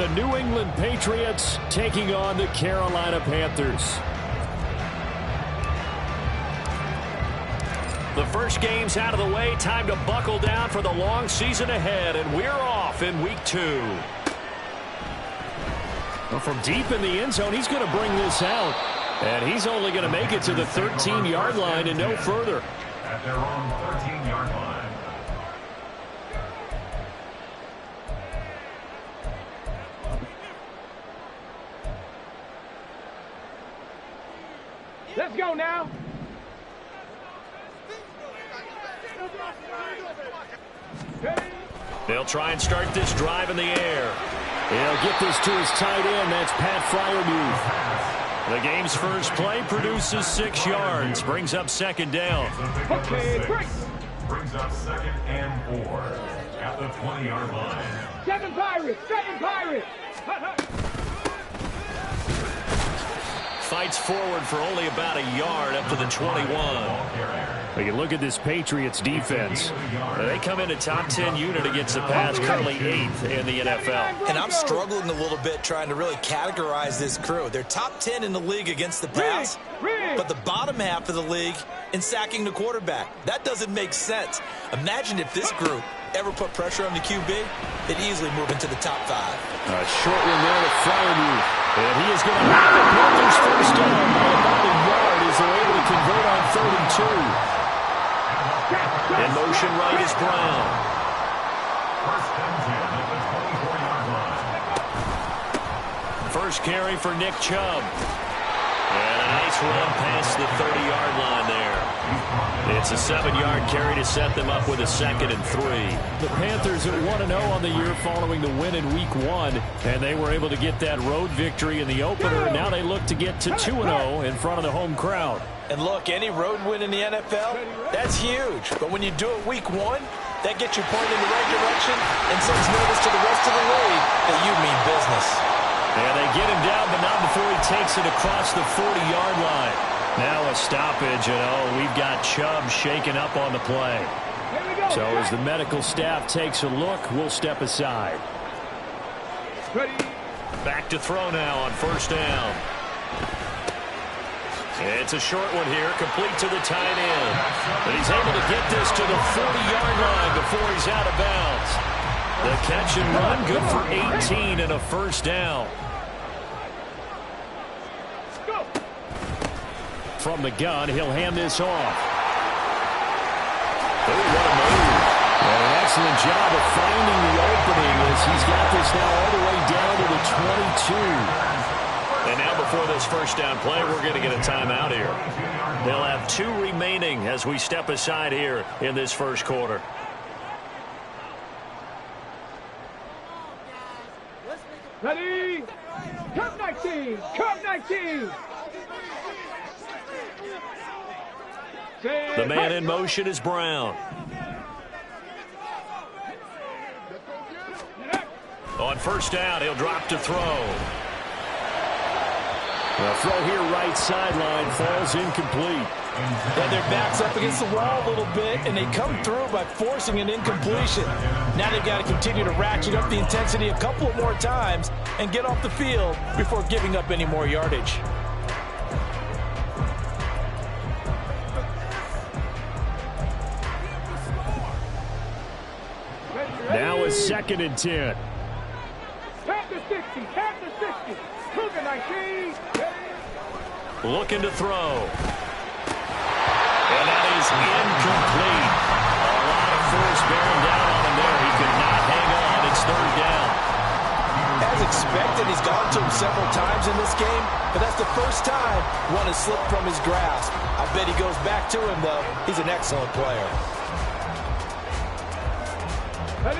The New England Patriots taking on the Carolina Panthers. The first game's out of the way. Time to buckle down for the long season ahead, and we're off in week 2. Well, from deep in the end zone, he's going to bring this out. And he's only going to make it to the 13-yard line and no further. At their own 13-yard line. Let's go now. They'll try and start this drive in the air. He'll get this to his tight end. That's Pat Freiermuth. The game's first play produces 6 yards. Brings up second down. Okay, great. Brings up 2nd and 4 at the 20-yard line. 7 Pirates, 7 Pirates. Fights forward for only about a yard up to the 21. We can look at this Patriots defense. They come in a top 10 unit against the pass, currently 8th in the NFL. And I'm struggling a little bit trying to really categorize this crew. They're top 10 in the league against the pass, but the bottom half of the league in sacking the quarterback. That doesn't make sense. Imagine if this group ever put pressure on the QB, they'd easily move into the top 5. A short one there to Freiermuth. And he is going to have the Panthers first down by about a yard as they're able to convert on 3rd and 2. In motion right is Brown. First and 10 at the 24-yard line. First carry for Nick Chubb. And a nice run past the 30-yard line there. It's a 7-yard carry to set them up with a 2nd and 3. The Panthers at 1-0 on the year following the win in week 1. And they were able to get that road victory in the opener. And now they look to get to 2-0 in front of the home crowd. And look, any road win in the NFL, that's huge. But when you do it week 1, that gets you pointed in the right direction and sends notice to the rest of the league that you mean business. And they get him down, but not before he takes it across the 40-yard line. Now a stoppage, and we've got Chubb shaken up on the play. So as the medical staff takes a look, we'll step aside. Back to throw now on first down. It's a short one here, complete to the tight end. But he's able to get this to the 40-yard line before he's out of bounds. The catch and run, good for 18 and a first down. From the gun, he'll hand this off. Oh, what a move. And an excellent job of finding the opening as he's got this now all the way down to the 22. And now before this first down play, we're going to get a timeout here. They'll have 2 remaining as we step aside here in this first quarter. Ready? Come 19! Come 19! The man in motion is Brown. On first down, he'll drop to throw. The throw here right sideline falls incomplete. Yeah, their back's up against the wall a little bit, and they come through by forcing an incompletion. Now they've got to continue to ratchet up the intensity a couple of more times and get off the field before giving up any more yardage. Now a 2nd and 10. Panther 60, Panther 60, Cougar 19. Looking to throw. And that is incomplete. A lot of force bearing down on him there. He could not hang on. It's 3rd down. As expected, he's gone to him several times in this game, but that's the first time one has slipped from his grasp. I bet he goes back to him, though. He's an excellent player.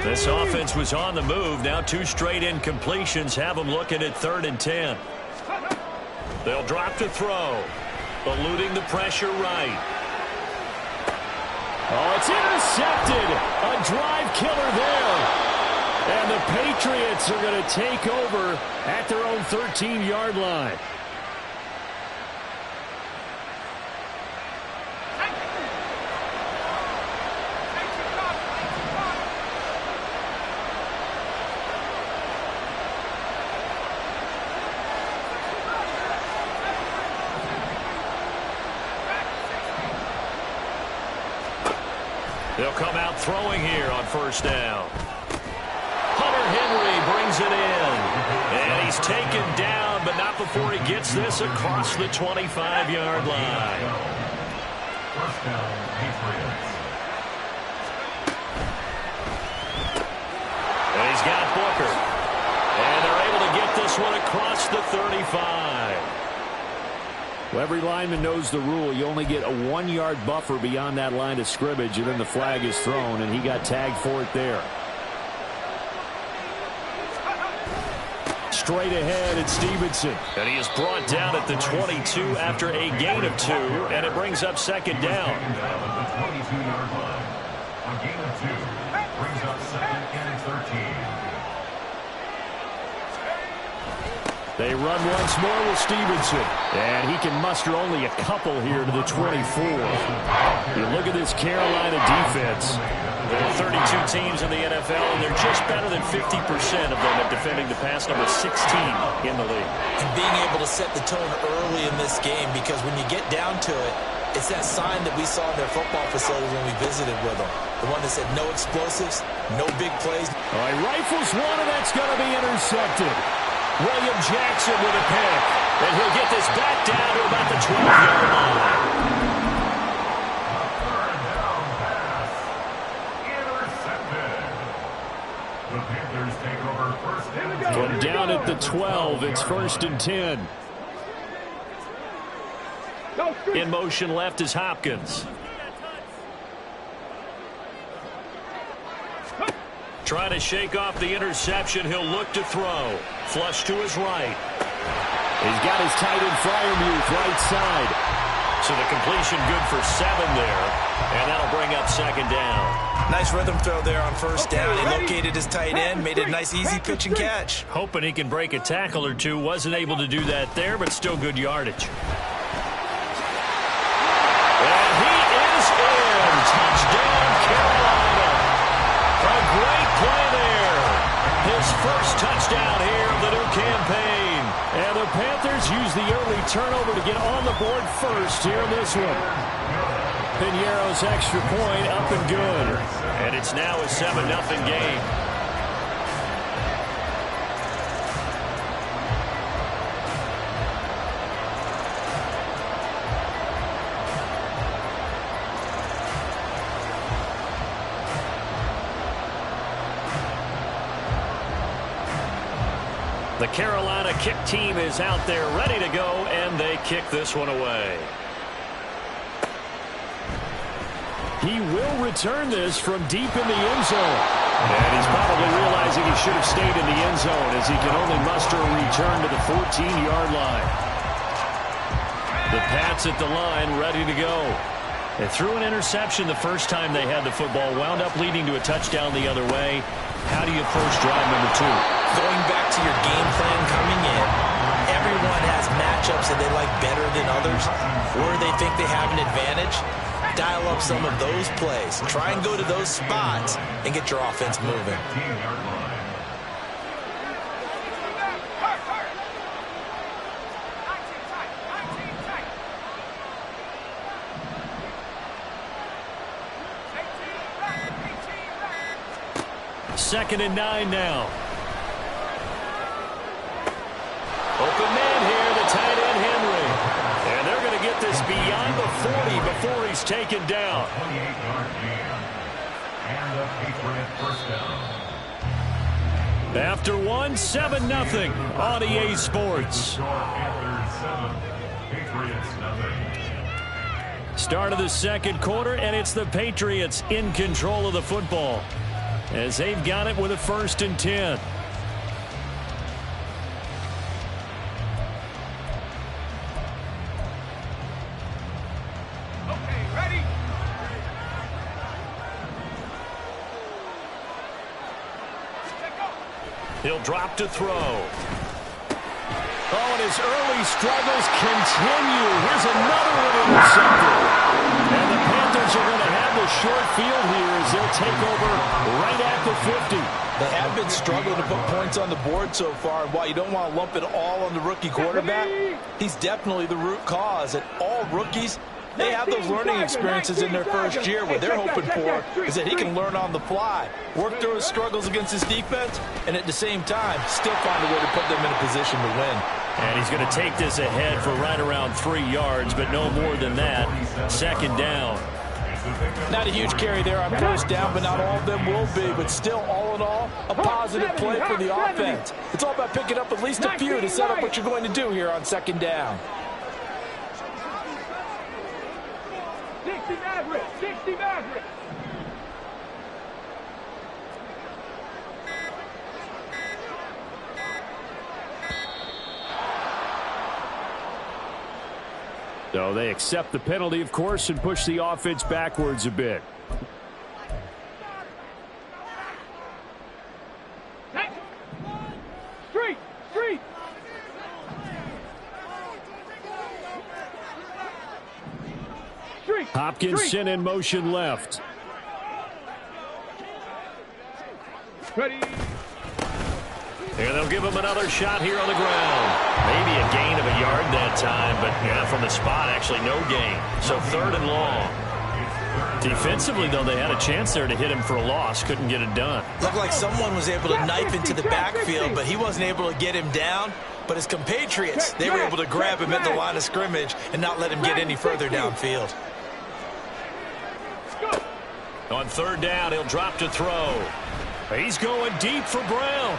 This offense was on the move. Now 2 straight incompletions have them looking at 3rd and 10. They'll drop to throw. Eluding the pressure right. Oh, it's intercepted. A drive killer there. And the Patriots are going to take over at their own 13-yard line. They'll come out throwing here on first down. Hunter Henry brings it in. And he's taken down, but not before he gets this across the 25-yard line. First down, Patriots. And he's got Booker. And they're able to get this one across the 35. Well, every lineman knows the rule. You only get a 1-yard buffer beyond that line of scrimmage, and then the flag is thrown, and he got tagged for it there. Straight ahead, it's Stevenson. And he is brought down at the 22 after a gain of 2, and it brings up second down. Second down at the 22-yard line. A gain of 2 brings up second and 13. They run once more with Stevenson. And he can muster only a couple here to the 24. You look at this Carolina defense. There are 32 teams in the NFL, and they're just better than 50% of them at defending the pass, number 16 in the league. And being able to set the tone early in this game, because when you get down to it, it's that sign that we saw in their football facility when we visited with them. The one that said no explosives, no big plays. All right, rifles one, and that's going to be intercepted. William Jackson with a pick. And he'll get this back down to about the 12-yard line. Third down pass. Intercepted. The Panthers take over first down. From down at the 12, it's 1st and 10. In motion left is Hopkins. Trying to shake off the interception. He'll look to throw. Flush to his right. He's got his tight end Freiermuth right side. So the completion good for 7 there. And that'll bring up second down. Nice rhythm throw there on first down. He located his tight end, made it a nice easy pitch and catch. Hoping he can break a tackle or two. Wasn't able to do that there, but still good yardage. And he is in. Touchdown, Carolina. A great play there. His first touchdown here of the new campaign. And the Panthers use the early turnover to get on the board first here in this one. Piñeiro's extra point up and good. And it's now a 7-0 game. The Carolina kick team is out there ready to go, and they kick this one away. He will return this from deep in the end zone. And he's probably realizing he should have stayed in the end zone as he can only muster a return to the 14-yard line. The Pats at the line ready to go. They threw an interception the first time they had the football, wound up leading to a touchdown the other way. How do you approach drive number 2? Going back to your game plan coming in, everyone has matchups that they like better than others, or they think they have an advantage. Dial up some of those plays. Try and go to those spots and get your offense moving. 15-yard line. Second and 9 now. Open man here, the tight end Henry. And they're going to get this beyond the 40 before he's taken down. 28-yard gain. And the Patriot first down. After 7-0 on EA Sports. Panthers 7, Patriots nothing. Start of the second quarter, and it's the Patriots in control of the football as they've got it with a 1st and 10. Okay, ready? He'll drop to throw. Oh, and his early struggles continue. Here's another one intercepted. And the Panthers are going to have the short field here as they'll take over right at the 50. They have been struggling to put points on the board so far, and while you don't want to lump it all on the rookie quarterback, he's definitely the root cause. And all rookies They have those learning experiences in their first year. What they're hoping for is that he can learn on the fly, work through his struggles against his defense, and at the same time, still find a way to put them in a position to win. And he's going to take this ahead for right around 3 yards, but no more than that. Second down. Not a huge carry there on first down, but not all of them will be. But still, all in all, a positive play for the offense. It's all about picking up at least a few to set up what you're going to do here on second down. 60 Mavericks, 60 Mavericks. So they accept the penalty, of course, and push the offense backwards a bit. Street. Hopkinson in motion left. Ready. And they'll give him another shot here on the ground. Maybe a gain of a yard that time, but yeah, from the spot, actually no gain. So 3rd and long. Defensively, though, they had a chance there to hit him for a loss. Couldn't get it done. Looked like someone was able to knife into the backfield, but he wasn't able to get him down. But his compatriots, they were able to grab him at the line of scrimmage and not let him get any further downfield. On 3rd down, he'll drop to throw. He's going deep for Brown.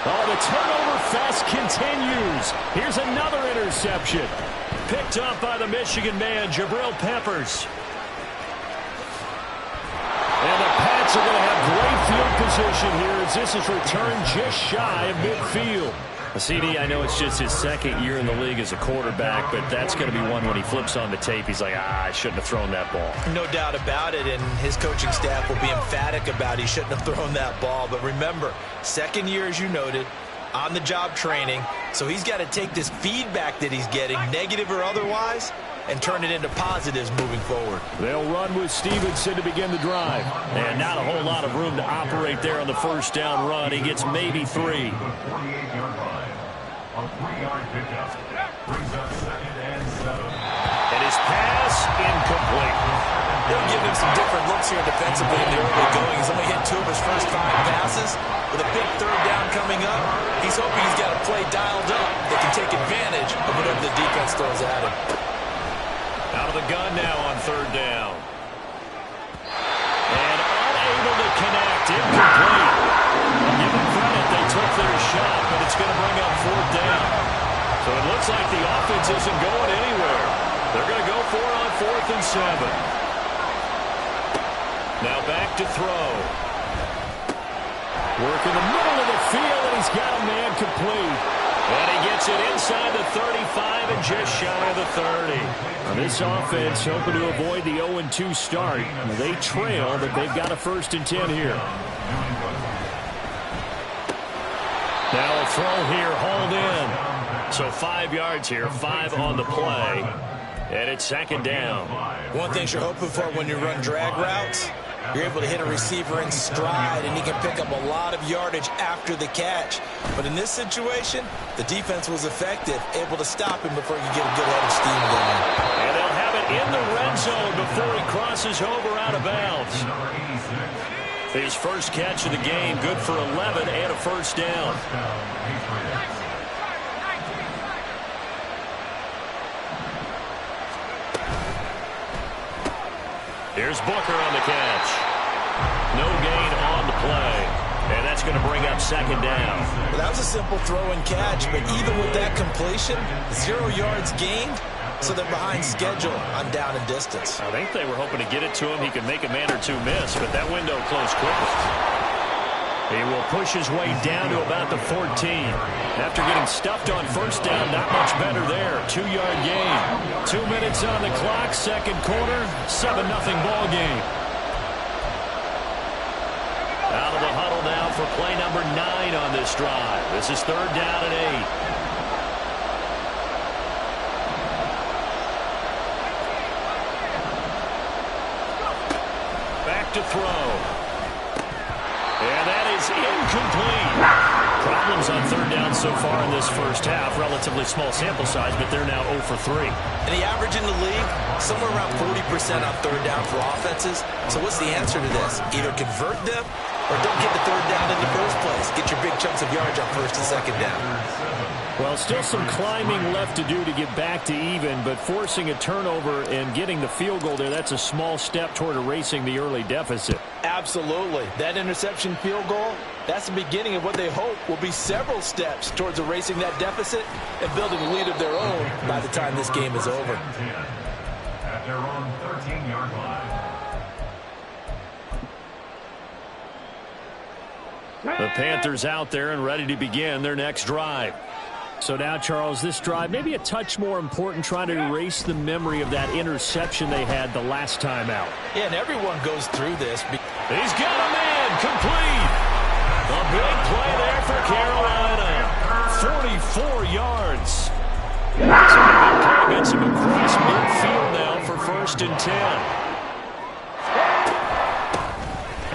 Oh, the turnover fest continues. Here's another interception. Picked up by the Michigan man, Jabril Peppers. And the Pats are going to have great field position here as this is returned just shy of midfield. CD, I know it's just his 2nd year in the league as a quarterback, but that's going to be one when he flips on the tape. He's like, I shouldn't have thrown that ball. No doubt about it, and his coaching staff will be emphatic about he shouldn't have thrown that ball. But remember, 2nd year, as you noted, on-the-job training, so he's got to take this feedback that he's getting, negative or otherwise, and turn it into positives moving forward. They'll run with Stevenson to begin the drive. And not a whole lot of room to operate there on the first down run. He gets maybe 3. 48-yard line. A 3-yard pickup brings up 2nd and 7. And his pass incomplete. They'll give him some different looks here defensively in the early going. He's only hit 2 of his first 5 passes. With a big 3rd down coming up, he's hoping he's got a play dialed up that can take advantage of whatever the defense throws at him. Out of the gun now on 3rd down. And unable to connect. Incomplete. Give them credit. They took their shot, but it's going to bring up 4th down. So it looks like the offense isn't going anywhere. They're going to go for it on 4th and 7. Now back to throw. Work in the middle of the field, and he's got a man complete. And he gets it inside the 35 and just shy of the 30. Now this offense hoping to avoid the 0-2 start. Now they trail, but they've got a 1st and 10 here. Now a throw here, hauled in. So 5 yards here, 5 on the play. And it's 2nd down. One thing you're hoping for when you run drag routes, you're able to hit a receiver in stride, and he can pick up a lot of yardage after the catch. But in this situation, the defense was effective, able to stop him before he could get a good head of steam going. And they'll have it in the red zone before he crosses over out of bounds. His first catch of the game, good for 11 and a 1st down. Here's Booker on the catch. No gain on the play. And that's going to bring up 2nd down. Well, that was a simple throw and catch, but even with that completion, 0 yards gained, so they're behind schedule on down and distance. I think they were hoping to get it to him. He could make a man or 2 miss, but that window closed quickly. He will push his way down to about the 14. After getting stuffed on 1st down, not much better there. 2-yard gain. 2 minutes on the clock, 2nd quarter, 7-0 ball game. Out of the huddle now for play number 9 on this drive. This is 3rd down and 8. Back to throw. And that is incomplete. problems on third down so far in this first half. Relatively small sample size, but they're now 0 for 3. And the average in the league, somewhere around 40% on third down for offenses. So what's the answer to this? Either convert them or don't get the third down in the first place. Get your big chunks of yards on first and second down. Well, still some climbing left to do to get back to even, but forcing a turnover and getting the field goal there, that's a small step toward erasing the early deficit. Absolutely. That interception field goal, that's the beginning of what they hope will be several steps towards erasing that deficit and building a lead of their own by the time this game is over. At their own 13-yard line. The Panthers out there and ready to begin their next drive. So now, Charles, this drive maybe a touch more important, trying to erase the memory of that interception they had the last time out. Yeah, and everyone goes through this. He's got a man complete. A big play there for Carolina. 44 yards. So the big play gets him across midfield now for 1st and 10.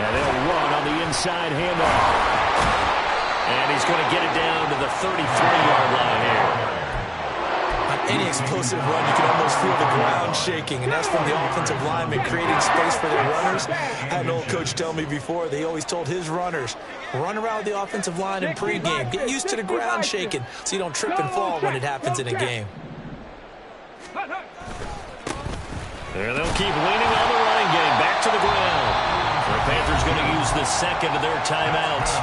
And they'll run on the inside handoff. And he's going to get it down to the 33-yard line here. On any explosive run, you can almost feel the ground shaking, and that's from the offensive lineman creating space for their runners. I had an old coach tell me before, they always told his runners, run around the offensive line in pregame. Get used to the ground shaking so you don't trip and fall when it happens in a game. There they'll keep leaning on the running game. Back to the ground. The Panthers going to use the second of their timeouts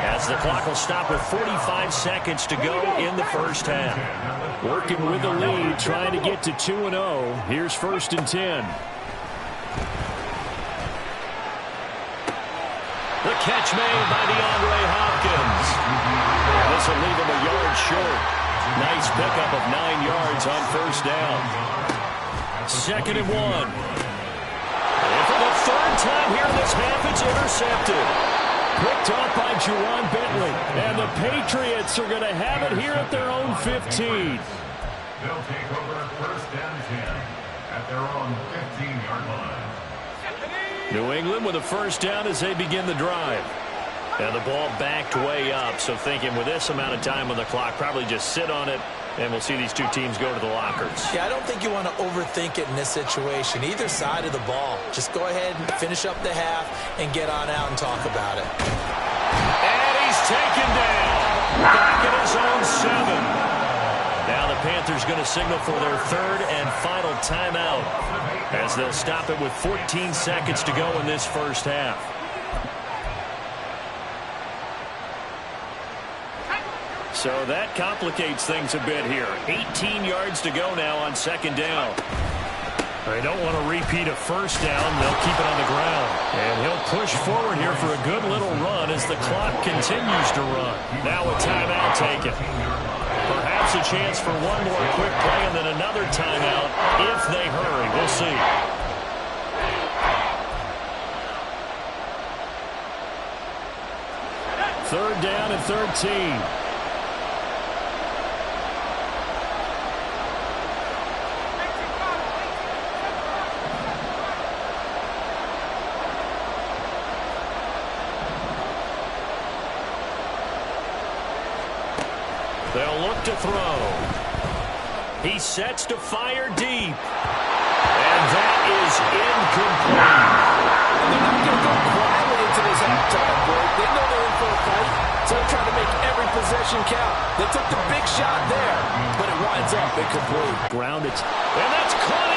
as the clock will stop with 45 seconds to go in the first half. Working with the lead, trying to get to 2-0. Here's 1st and 10. The catch made by DeAndre Hopkins. This will leave him a yard short. Nice pickup of 9 yards on first down. 2nd and 1. And for the third time here in this half, it's intercepted. Picked off by Juwan Bentley. And the Patriots are going to have it here at their own 15. They'll take over 1st and 10 at their own 15-yard line. New England with a first down as they begin the drive. And the ball backed way up, so thinking with this amount of time on the clock, probably just sit on it, and we'll see these two teams go to the lockers. Yeah, I don't think you want to overthink it in this situation. Either side of the ball. Just go ahead and finish up the half and get on out and talk about it. And he's taken down. Back at his own 7. Now the Panthers going to signal for their 3rd and final timeout as they'll stop it with 14 seconds to go in this first half. So that complicates things a bit here. 18 yards to go now on 2nd down. They don't want to repeat a first down. They'll keep it on the ground. And he'll push forward here for a good little run as the clock continues to run. Now a timeout taken. Perhaps a chance for one more quick play and then another timeout if they hurry. We'll see. Third down and 13. They'll look to throw. He sets to fire deep. And that is incomplete. They're not going to go quietly into this halftime break. They know they're in for a fight, so they're trying to make every possession count. They took the big shot there, but it winds up incomplete. Grounded. And that's caught